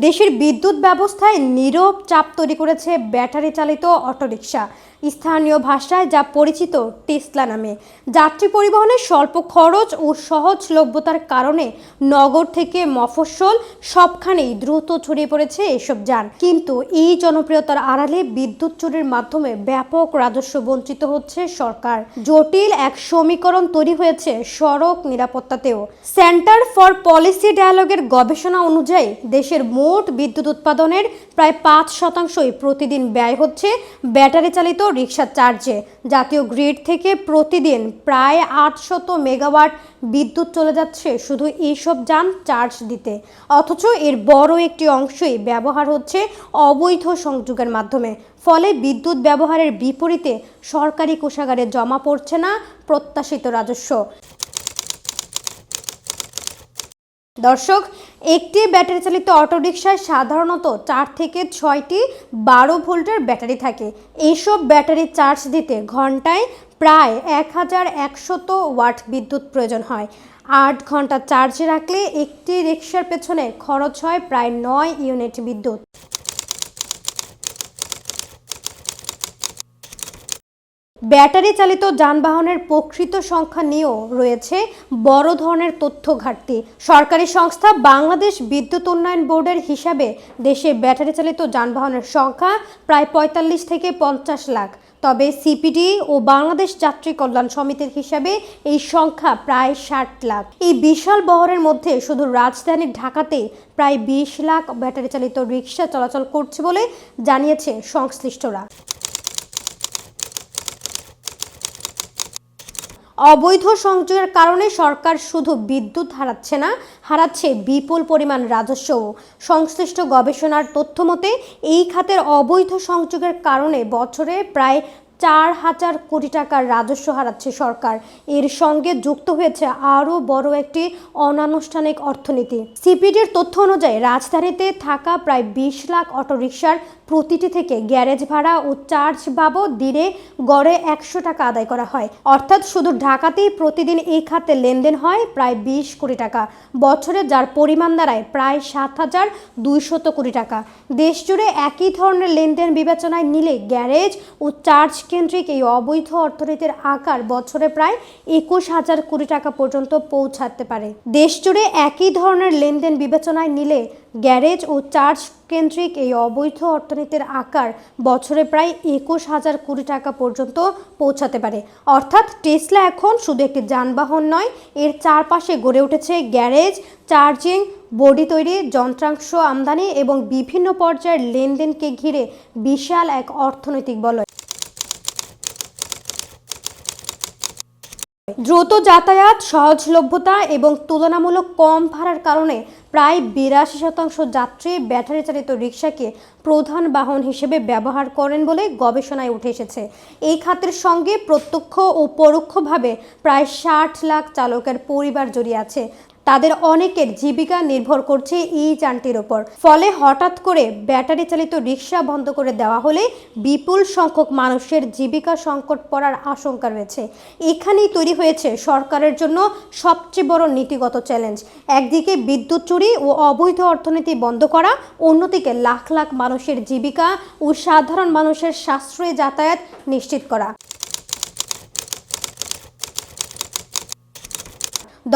দেশের বিদ্যুৎ ব্যবস্থায় নীরব চাপ তৈরি করেছে ব্যাটারি চালিত অটোরিকশা, স্থানীয় ভাষায় যা পরিচিত টেসলা নামে। যাত্রী পরিবহনের স্বল্প খরচ ও সহজলভ্যতার কারণে নগর থেকে মফস্বল সবখানেই দ্রুত ছড়িয়ে পড়েছে এসব যান। কিন্তু এই জনপ্রিয়তার আড়ালে বিদ্যুৎ চুরির মাধ্যমে ব্যাপক রাজস্ব বঞ্চিত হচ্ছে সরকার। জটিল এক সমীকরণ তৈরি হয়েছে সড়ক নিরাপত্তাতেও। সেন্টার ফর পলিসি ডায়ালগের গবেষণা অনুযায়ী দেশের মোট বিদ্যুৎ উৎপাদনের প্রায় 5%ই প্রতিদিন ব্যয় হচ্ছে ব্যাটারি চালিত রিক্সা চার্জে। জাতীয় গ্রিড থেকে প্রতিদিন প্রায় 800 মেগাওয়াট বিদ্যুৎ চলে যাচ্ছে শুধু এইসব যান চার্জ দিতে, অথচ এর বড় একটি অংশই ব্যবহার হচ্ছে অবৈধ সংযোগের মাধ্যমে। ফলে বিদ্যুৎ ব্যবহারের বিপরীতে সরকারি কোষাগারে জমা পড়ছে না প্রত্যাশিত রাজস্ব। দর্শক, একটি ব্যাটারি চালিত অটোরিকশায় সাধারণত 4 থেকে 6টি 12 ভোল্টের ব্যাটারি থাকে। এইসব ব্যাটারি চার্জ দিতে ঘন্টায় প্রায় 1100 ওয়াট বিদ্যুৎ প্রয়োজন হয়। 8 ঘন্টা চার্জে রাখলে একটি রিকশার পেছনে খরচ হয় প্রায় 9 ইউনিট বিদ্যুৎ। ব্যাটারি চালিত যানবাহনের প্রকৃত সংখ্যা নিয়েও রয়েছে বড় ধরনের তথ্য ঘাটতি। সরকারি সংস্থা বাংলাদেশ বিদ্যুৎ উন্নয়ন বোর্ডের হিসাবে দেশে ব্যাটারি চালিত যানবাহনের সংখ্যা প্রায় 45 থেকে 50 লাখ। তবে সিপিডি ও বাংলাদেশ যাত্রী কল্যাণ সমিতির হিসাবে এই সংখ্যা প্রায় 60 লাখ। এই বিশাল বহরের মধ্যে শুধু রাজধানী ঢাকাতে প্রায় 20 লাখ ব্যাটারি চালিত রিকশা চলাচল করছে বলে জানিয়েছে সংশ্লিষ্টরা। অবৈধ সংযোগের কারণে সরকার শুধু বিদ্যুৎ হারাচ্ছে বিপুল পরিমাণ রাজস্বও। সংশ্লিষ্ট গবেষণার তথ্য মতে এই খাতের অবৈধ সংযোগের কারণে বছরে প্রায় 4000 কোটি টাকার রাজস্ব হারাচ্ছে সরকার। এর সঙ্গে যুক্ত হয়েছে আরও বড় একটি অনানুষ্ঠানিক অর্থনীতি। সিপিডির তথ্য অনুযায়ী রাজধানীতে থাকা প্রায় 20 লাখ অটোরিকশার প্রতিটি থেকে গ্যারেজ ভাড়া ও চার্জ বাবদ দিনে গড়ে 100 টাকা আদায় করা হয়। অর্থাৎ শুধু ঢাকাতেই প্রতিদিন এই খাতে লেনদেন হয় প্রায় 20 কোটি টাকা বছরে, যার পরিমাণ দাঁড়ায় প্রায় 7200 কোটি টাকা। দেশজুড়ে একই ধরনের লেনদেন বিবেচনায় নিলে গ্যারেজ ও চার্জ কেন্দ্রিক এই অবৈধ অর্থনীতির আকার বছরে প্রায় 21,000 কোটি টাকা পর্যন্ত পৌঁছাতে পারে। দেশজুড়ে একই ধরনের লেনদেন বিবেচনায় নিলে গ্যারেজ ও চার্জ কেন্দ্রিক এই অবৈধ অর্থনীতির আকার বছরে প্রায় 21,000 কোটি টাকা পর্যন্ত পৌঁছাতে পারে। অর্থাৎ টেসলা এখন শুধু একটি যানবাহন নয়, এর চারপাশে গড়ে উঠেছে গ্যারেজ, চার্জিং, বডি তৈরি, যন্ত্রাংশ আমদানি এবং বিভিন্ন পর্যায়ের লেনদেনকে ঘিরে বিশাল এক অর্থনৈতিক বলয়। দ্রুত যাতায়াত, সহজলভ্যতা এবং তুলনামূলক কম ভাড়ার কারণে প্রায় 82% যাত্রী ব্যাটারি চালিত রিকশাকে প্রধান বাহন হিসেবে ব্যবহার করেন বলে গবেষণায় উঠে এসেছে। এই খাতের সঙ্গে প্রত্যক্ষ ও পরোক্ষভাবে প্রায় 60 লাখ চালকের পরিবার জড়িয়ে আছে। তাদের অনেকের জীবিকা নির্ভর করছে এই যানটির ওপর। ফলে হঠাৎ করে ব্যাটারি চালিত রিকশা বন্ধ করে দেওয়া হলে বিপুল সংখ্যক মানুষের জীবিকা সংকট পড়ার আশঙ্কা রয়েছে। এখানেই তৈরি হয়েছে সরকারের জন্য সবচেয়ে বড় নীতিগত চ্যালেঞ্জ। একদিকে বিদ্যুৎ চুরি ও অবৈধ অর্থনীতি বন্ধ করা, অন্যদিকে লাখ লাখ মানুষের জীবিকা ও সাধারণ মানুষের সাশ্রয়ী যাতায়াত নিশ্চিত করা।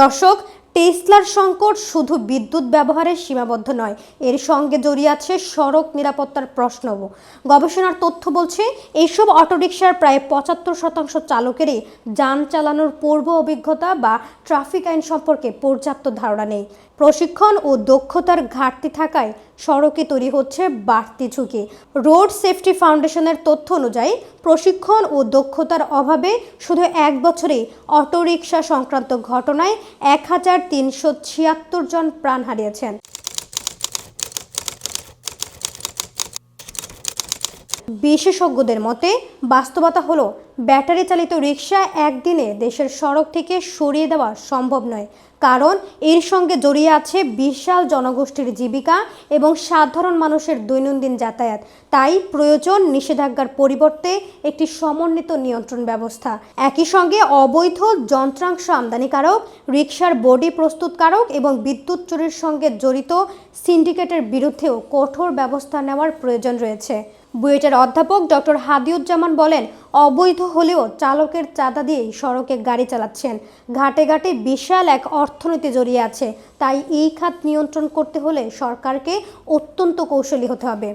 দর্শক, টেসলার সংকট শুধু বিদ্যুৎ ব্যবহারে সীমাবদ্ধ নয়, এর সঙ্গে জড়িয়ে আছে সড়ক নিরাপত্তার প্রশ্নও। গবেষণার তথ্য বলছে এইসব অটোরিকশার প্রায় 75% চালকেরই যান চালানোর পূর্ব অভিজ্ঞতা বা ট্রাফিক আইন সম্পর্কে পর্যাপ্ত ধারণা নেই। প্রশিক্ষণ ও দক্ষতার ঘাটতি থাকায় সড়কে তৈরি হচ্ছে বাড়তি ঝুঁকি। রোড সেফটি ফাউন্ডেশনের তথ্য অনুযায়ী প্রশিক্ষণ ও দক্ষতার অভাবে শুধু 1 বছরেই অটোরিকশা সংক্রান্ত ঘটনায় 1376 জন প্রাণ হারিয়েছেন। বিশেষজ্ঞদের মতে বাস্তবতা হলো ব্যাটারি চালিত রিক্সা একদিনে দেশের সড়ক থেকে সরিয়ে দেওয়া সম্ভব নয়, কারণ এর সঙ্গে জড়িয়ে আছে বিশাল জনগোষ্ঠীর জীবিকা এবং সাধারণ মানুষের দৈনন্দিন যাতায়াত। তাই প্রয়োজন নিষেধাজ্ঞার পরিবর্তে একটি সমন্বিত নিয়ন্ত্রণ ব্যবস্থা। একই সঙ্গে অবৈধ যন্ত্রাংশ আমদানিকারক, রিক্সার বডি প্রস্তুতকারক এবং বিদ্যুৎ চুরির সঙ্গে জড়িত সিন্ডিকেটের বিরুদ্ধেও কঠোর ব্যবস্থা নেওয়ার প্রয়োজন রয়েছে। বুয়েটের অধ্যাপক ডক্টর হাদিউজ্জামান বলেন, অবৈধ হলেও চালকের চাঁদা দিয়েই সড়কে গাড়ি চালাচ্ছেন। ঘাটে ঘাটে বিশাল এক অর্থনীতি জড়িয়ে আছে। তাই এই খাত নিয়ন্ত্রণ করতে হলে সরকারকে অত্যন্ত কৌশলী হতে হবে।